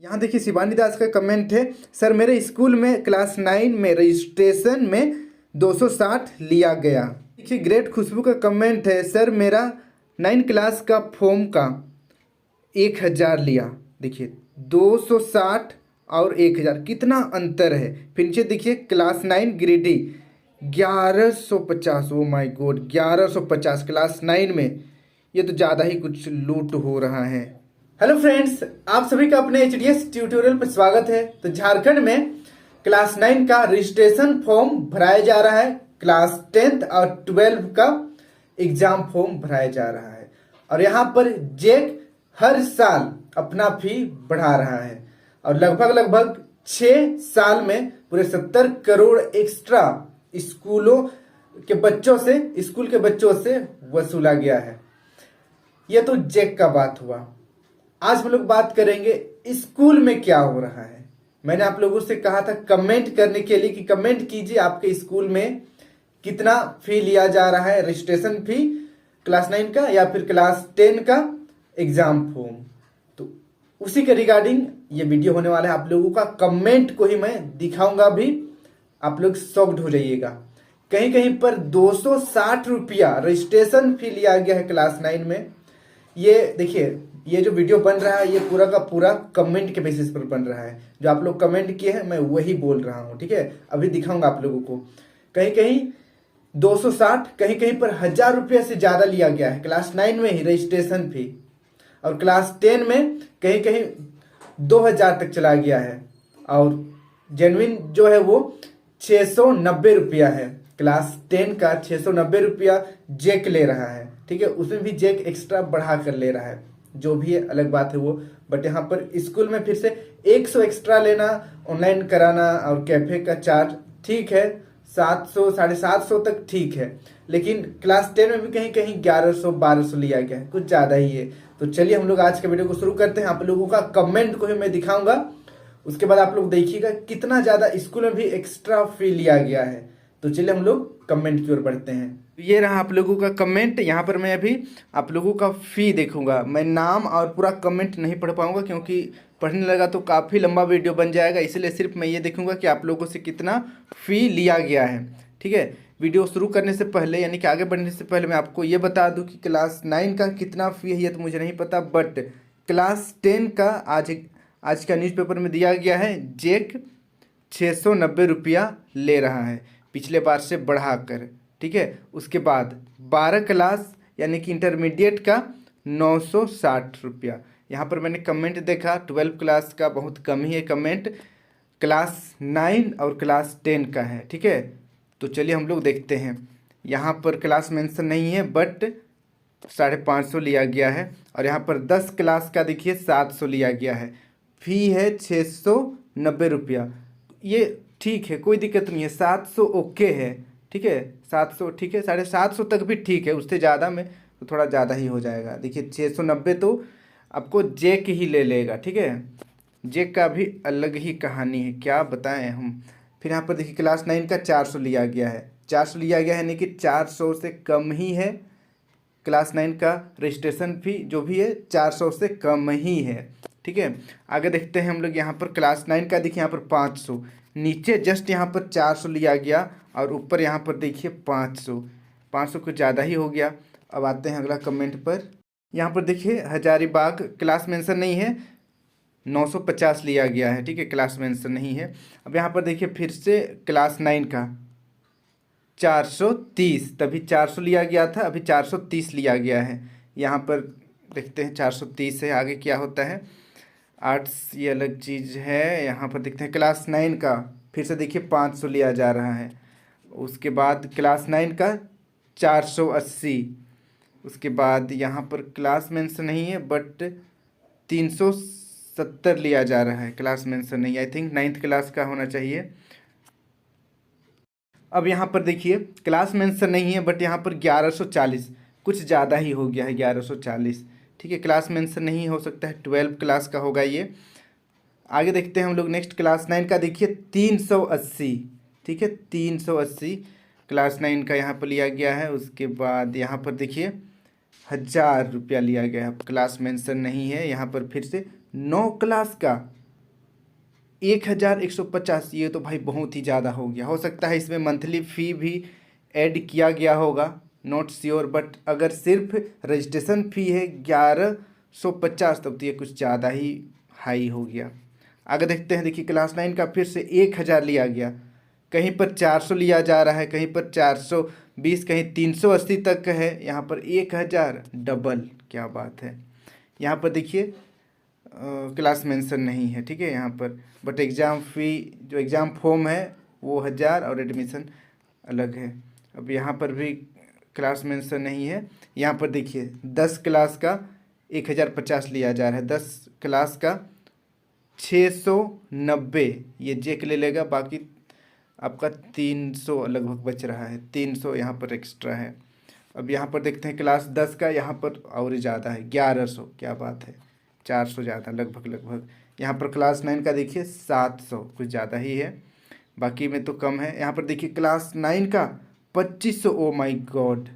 यहाँ देखिए शिवानी दास का कमेंट है, सर मेरे स्कूल में क्लास 9 में रजिस्ट्रेशन में 260 लिया गया। देखिए ग्रेट खुशबू का कमेंट है, सर मेरा 9 क्लास का फॉर्म का 1000 लिया। देखिए 260 और 1000 कितना अंतर है। फिर नीचे देखिए class 9 Giridih 1150। Oh my God 1150 class 9 में। ये तो ज़्यादा ही कुछ लूट हो रहा है। हेलो फ्रेंड्स, आप सभी का अपने एचडीएस ट्यूटोरियल पर स्वागत है। तो झारखंड में क्लास 9 का रजिस्ट्रेशन फॉर्म भराया जा रहा है। क्लास 10th और 12 का एग्जाम फॉर्म भराया जा रहा है। और यहाँ पर जेक हर साल अपना फी बढ़ा रहा है और लगभग 6 साल में पूरे 70 करोड़ एक्स्ट्रा स्कूल के बच्चों से वसूला गया है। यह तो जेक का बात हुआ। आज हम लोग बात करेंगे स्कूल में क्या हो रहा है। मैंने आप लोगों से कहा था कमेंट करने के लिए कि कमेंट कीजिए आपके स्कूल में कितना फी लिया जा रहा है, रजिस्ट्रेशन फी क्लास 9 का या फिर क्लास 10 का एग्जाम फॉर्म। तो उसी के रिगार्डिंग ये वीडियो होने वाला है। आप लोगों का कमेंट को ही मैं दिखाऊंगा भी, आप लोग शॉक्ड हो जाइएगा। कहीं कहीं पर 260 रुपया रजिस्ट्रेशन फी लिया गया है क्लास 9 में। ये देखिए, ये जो वीडियो बन रहा है ये पूरा का पूरा कमेंट के बेसिस पर बन रहा है। जो आप लोग कमेंट किए हैं मैं वही बोल रहा हूँ, ठीक है। अभी दिखाऊंगा आप लोगों को। कहीं कहीं 260, कहीं कहीं पर 1000 रुपये से ज्यादा लिया गया है क्लास 9 में ही रजिस्ट्रेशन फी। और क्लास 10 में कहीं कहीं 2000 तक चला गया है। और जेन्युइन जो है वो 690 रुपया है। क्लास 10 का 690 रुपया जेक ले रहा है, ठीक है। उसमें भी जेक एक्स्ट्रा बढ़ा कर ले रहा है, जो भी है अलग बात है वो। बट यहाँ पर स्कूल में फिर से 100 एक्स्ट्रा लेना, ऑनलाइन कराना और कैफे का चार्ज ठीक है 700 750 तक ठीक है। लेकिन क्लास 10 में भी कहीं कहीं 1100 1200 लिया गया है, कुछ ज़्यादा ही है। तो चलिए हम लोग आज के वीडियो को शुरू करते हैं। आप लोगों का कमेंट को ही मैं दिखाऊंगा, उसके बाद आप लोग देखिएगा कितना ज़्यादा स्कूल में भी एक्स्ट्रा फी लिया गया है। तो चलिए हम लोग कमेंट की ओर बढ़ते हैं। ये रहा आप लोगों का कमेंट। यहाँ पर मैं अभी आप लोगों का फ़ी देखूंगा। मैं नाम और पूरा कमेंट नहीं पढ़ पाऊंगा क्योंकि पढ़ने लगा तो काफ़ी लंबा वीडियो बन जाएगा, इसलिए सिर्फ मैं ये देखूंगा कि आप लोगों से कितना फ़ी लिया गया है, ठीक है। वीडियो शुरू करने से पहले यानी कि आगे बढ़ने से पहले मैं आपको ये बता दूँ कि क्लास 9 का कितना फ़ी है ये तो मुझे नहीं पता, बट क्लास 10 का आज का न्यूज़पेपर में दिया गया है। जेक 690 रुपया ले रहा है पिछले बार से बढ़ाकर, ठीक है। उसके बाद 12 क्लास यानी कि इंटरमीडिएट का 960 रुपया। यहाँ पर मैंने कमेंट देखा 12 क्लास का बहुत कम ही है कमेंट, क्लास 9 और क्लास 10 का है, ठीक है। तो चलिए हम लोग देखते हैं। यहाँ पर क्लास मेंशन नहीं है बट 550 लिया गया है। और यहाँ पर 10 क्लास का देखिए 700 लिया गया है। फ़ी है 690 रुपया। ये ठीक है, कोई दिक्कत नहीं है। 700 ओके है, ठीक है। 700 ठीक है, 750 तक भी ठीक है। उससे ज़्यादा में तो थोड़ा ज़्यादा ही हो जाएगा। देखिए 690 तो आपको जेक ही ले लेगा, ठीक है। जेक का भी अलग ही कहानी है, क्या बताएं हम। फिर यहाँ पर देखिए क्लास 9 का 400 लिया गया है। 400 लिया गया है यानी कि 400 से कम ही है। क्लास 9 का रजिस्ट्रेशन फ़ी जो भी है 400 से कम ही है, ठीक है। आगे देखते हैं हम लोग। यहाँ पर क्लास 9 का देखिए यहाँ पर 500, नीचे जस्ट यहाँ पर 400 लिया गया और ऊपर यहाँ पर देखिए 500 कुछ ज़्यादा ही हो गया। अब आते हैं अगला कमेंट पर। यहाँ पर देखिए हजारीबाग क्लास मेंशन नहीं है, 950 लिया गया है, ठीक है। क्लास मेंशन नहीं है। अब यहाँ पर देखिए फिर से क्लास 9 का 430, तभी 400 लिया गया था, अभी 430 लिया गया है। यहाँ पर देखते हैं 430 से आगे क्या होता है। आर्ट्स ये अलग चीज़ है। यहाँ पर देखते हैं क्लास 9 का फिर से देखिए 500 लिया जा रहा है। उसके बाद क्लास 9 का 480। उसके बाद यहाँ पर क्लास मेंशन नहीं है बट 370 लिया जा रहा है। क्लास मेंशन नहीं, आई थिंक 9th क्लास का होना चाहिए। अब यहाँ पर देखिए क्लास मेंशन नहीं है बट यहाँ पर 1140, कुछ ज़्यादा ही हो गया है 1140, ठीक है। क्लास मेंशन नहीं हो सकता है, 12 क्लास का होगा ये। आगे देखते हैं हम लोग नेक्स्ट क्लास 9 का देखिए 380, ठीक है। 380 क्लास 9 का यहाँ पर लिया गया है। उसके बाद यहाँ पर देखिए 1000 रुपया लिया गया है, क्लास मेंशन नहीं है। यहाँ पर फिर से 9 क्लास का 1150, ये तो भाई बहुत ही ज़्यादा हो गया। हो सकता है इसमें मंथली फ़ी भी ऐड किया गया होगा, नॉट श्योर, बट अगर सिर्फ रजिस्ट्रेशन फ़ी है 1150 तब तो ये कुछ ज़्यादा ही हाई हो गया। आगे देखते हैं, देखिए क्लास 9 का फिर से 1000 लिया गया, कहीं पर 400 लिया जा रहा है, कहीं पर 420, कहीं 380 तक है, यहाँ पर 1000 डबल, क्या बात है। यहाँ पर देखिए क्लास मेंशन नहीं है, ठीक है यहाँ पर, बट एग्ज़ाम फ़ी जो एग्ज़ाम फॉर्म है वो 1000 और एडमिशन अलग है। अब यहाँ पर भी क्लास मेंशन नहीं है। यहाँ पर देखिए 10 क्लास का 1050 लिया जा रहा है, 10 क्लास का 690 ये जेक ले लेगा, बाकी आपका 300 लगभग बच रहा है, 300 यहाँ पर एक्स्ट्रा है। अब यहाँ पर देखते हैं क्लास 10 का, यहाँ पर और ज़्यादा है 1100, क्या बात है, 400 ज़्यादा लगभग। यहाँ पर क्लास 9 का देखिए 700, कुछ ज़्यादा ही है, बाकी में तो कम है। यहाँ पर देखिए क्लास 9 का 2500, ओ माय गॉड,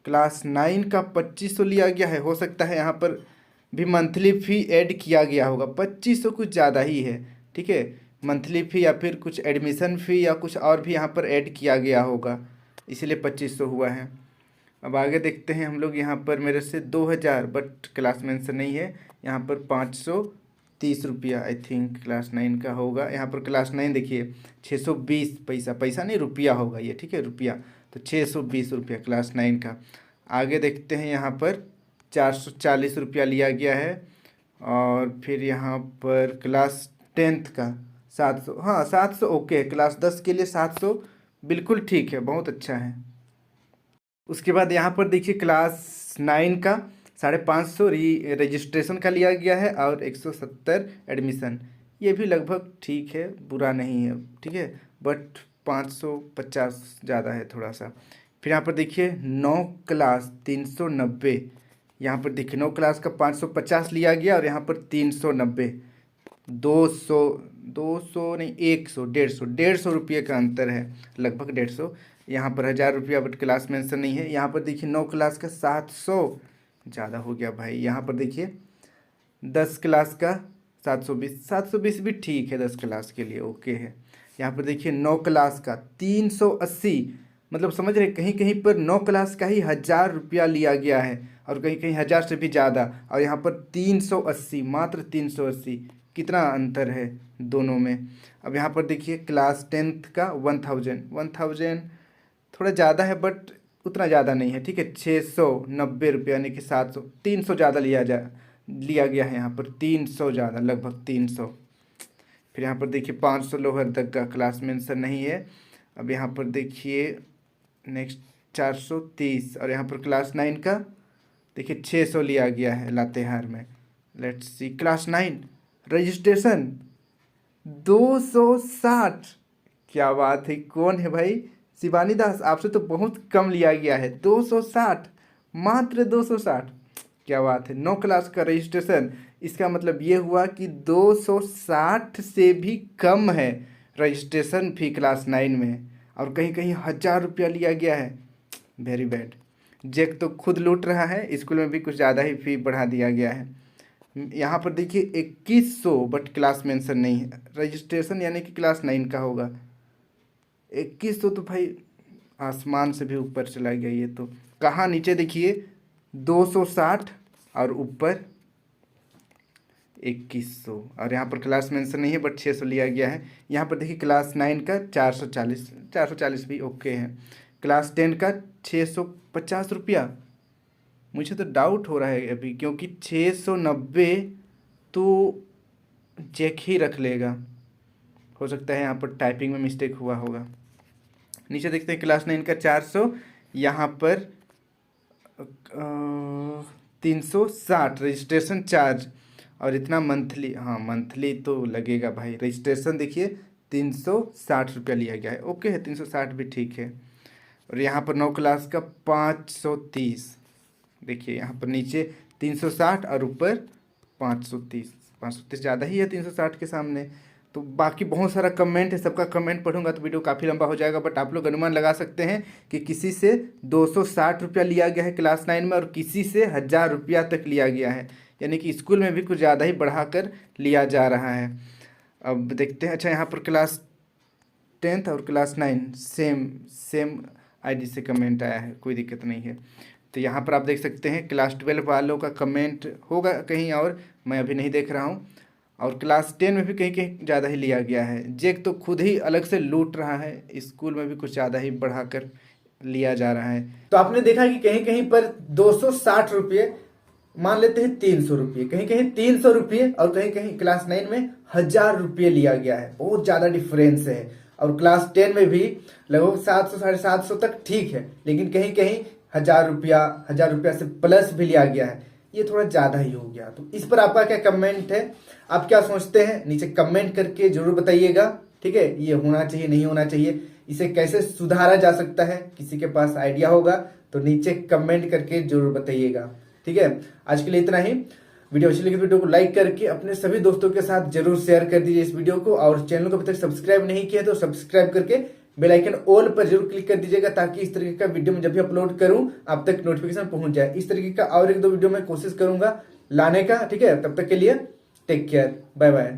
क्लास 9 का 2500 लिया गया है। हो सकता है यहाँ पर भी मंथली फ़ी ऐड किया गया होगा, 2500 कुछ ज़्यादा ही है, ठीक है, मंथली फ़ी या फिर कुछ एडमिशन फ़ी या कुछ और भी यहाँ पर ऐड किया गया होगा, इसीलिए 2500 हुआ है। अब आगे देखते हैं हम लोग, यहाँ पर मेरे से 2000, बट क्लास मेंशन नहीं है। यहाँ पर 530 रुपया आई थिंक क्लास 9 का होगा। यहाँ पर क्लास 9 देखिए 620 पैसा, पैसा नहीं रुपया होगा ये, ठीक है रुपया, तो 620 रुपया क्लास 9 का। आगे देखते हैं, यहाँ पर 440 रुपया लिया गया है, और फिर यहाँ पर क्लास 10th का 700, हाँ 700 ओके, क्लास 10 के लिए 700 बिल्कुल ठीक है, बहुत अच्छा है। उसके बाद यहाँ पर देखिए क्लास 9 का 550 रजिस्ट्रेशन का लिया गया है, और 170 एडमिशन, ये भी लगभग ठीक है, बुरा नहीं है, ठीक है, बट 550 ज़्यादा है थोड़ा सा। फिर यहाँ पर देखिए 9 क्लास 390, यहाँ पर देखिए 9 क्लास का 550 लिया गया, और यहाँ पर 390, 200 नहीं 100, 150 रुपये का अंतर है, लगभग 150। यहाँ पर 1000 रुपया, बट क्लास मेंशन नहीं है। यहाँ पर देखिए 9 क्लास का 700, ज़्यादा हो गया भाई। यहाँ पर देखिए 10 क्लास का 720 भी ठीक है, 10 क्लास के लिए ओके है। यहाँ पर देखिए 9 क्लास का 380, मतलब समझ रहे, कहीं कहीं पर 9 क्लास का ही 1000 रुपया लिया गया है, और कहीं कहीं 1000 से भी ज़्यादा, और यहाँ पर 380, मात्र 380, कितना अंतर है दोनों में। अब यहाँ पर देखिए क्लास 10th का 1000 थोड़ा ज़्यादा है, बट उतना ज़्यादा नहीं है, ठीक है, 690 रुपये, यानी कि 700, 300 ज़्यादा लिया गया है, यहाँ पर 300 ज़्यादा, लगभग 300। फिर यहाँ पर देखिए 500 लोअर तक का क्लास मेंशन नहीं है। अब यहाँ पर देखिए नेक्स्ट 430, और यहाँ पर क्लास 9 का देखिए 600 लिया गया है लातेहार में। लेट्स सी क्लास 9 रजिस्ट्रेशन 260, क्या बात है, कौन है भाई, शिवानी दास, आपसे तो बहुत कम लिया गया है, 260, मात्र 260, क्या बात है। 9 क्लास का रजिस्ट्रेशन, इसका मतलब ये हुआ कि 260 से भी कम है रजिस्ट्रेशन फ़ी क्लास 9 में, और कहीं कहीं 1000 रुपया लिया गया है, वेरी बैड। जेक तो खुद लूट रहा है, स्कूल में भी कुछ ज़्यादा ही फ़ी बढ़ा दिया गया है। यहाँ पर देखिए 2100, बट क्लास मेंशन नहीं है, रजिस्ट्रेशन यानी कि क्लास 9 का होगा। 2100 तो भाई आसमान से भी ऊपर चला गया ये तो। कहाँ नीचे देखिए 260 और ऊपर 2100, और यहाँ पर क्लास मेंशन नहीं है, बट 600 लिया गया है। यहाँ पर देखिए क्लास 9 का 440 भी ओके है। क्लास 10 का 650 रुपया, मुझे तो डाउट हो रहा है अभी, क्योंकि 690 तो चेक ही रख लेगा, हो सकता है यहाँ पर टाइपिंग में मिस्टेक हुआ होगा। नीचे देखते हैं क्लास 9 का 400, यहाँ पर 360 रजिस्ट्रेशन चार्ज, और इतना मंथली, हाँ मंथली तो लगेगा भाई। रजिस्ट्रेशन देखिए 360 रुपया लिया गया है, ओके है, 360 भी ठीक है। और यहाँ पर 9 क्लास का 530, देखिए यहाँ पर नीचे 360 और ऊपर 530 ज़्यादा ही है 360 के सामने। तो बाकी बहुत सारा कमेंट है, सबका कमेंट पढ़ूंगा तो वीडियो काफ़ी लंबा हो जाएगा, बट आप लोग अनुमान लगा सकते हैं कि किसी से 260 रुपया लिया गया है क्लास 9 में, और किसी से 1000 रुपया तक लिया गया है, यानी कि स्कूल में भी कुछ ज़्यादा ही बढ़ाकर लिया जा रहा है। अब देखते हैं। अच्छा, यहाँ पर क्लास 10th और क्लास 9 सेम सेम आईडी से कमेंट आया है, कोई दिक्कत नहीं है। तो यहाँ पर आप देख सकते हैं क्लास 12 वालों का कमेंट होगा कहीं और, मैं अभी नहीं देख रहा हूँ। और क्लास 10 में भी कहीं कहीं ज़्यादा ही लिया गया है। जेक तो खुद ही अलग से लूट रहा है, स्कूल में भी कुछ ज़्यादा ही बढ़ाकर लिया जा रहा है। तो आपने देखा कि कहीं कहीं पर 260 रुपये, मान लेते हैं 300 रुपये, कहीं कहीं 300 रुपये, और कहीं कहीं क्लास 9 में 1000 रुपये लिया गया है। बहुत ज़्यादा डिफरेंस है। और क्लास 10 में भी लगभग 700 750 तक ठीक है, लेकिन कहीं कहीं 1000 रुपया से प्लस भी लिया गया है। ये थोड़ा ज़्यादा ही हो गया। तो इस पर आपका क्या कमेंट है, आप क्या सोचते हैं, नीचे कमेंट करके जरूर बताइएगा। ठीक है, ये होना चाहिए नहीं होना चाहिए, इसे कैसे सुधारा जा सकता है, किसी के पास आइडिया होगा तो नीचे कमेंट करके जरूर बताइएगा। ठीक है, आज के लिए इतना ही। वीडियो अच्छी लगी तो वीडियो को लाइक करके अपने सभी दोस्तों के साथ जरूर शेयर कर दीजिए इस वीडियो को। और चैनल को अभी तक सब्सक्राइब नहीं किया तो सब्सक्राइब करके बेल आइकन ऑल पर जरूर क्लिक कर दीजिएगा, ताकि इस तरीके का वीडियो में जब भी अपलोड करूं आप तक नोटिफिकेशन पहुंच जाए। इस तरीके का और 1-2 वीडियो मैं कोशिश करूंगा लाने का। ठीक है, तब तक के लिए टेक केयर, बाय बाय।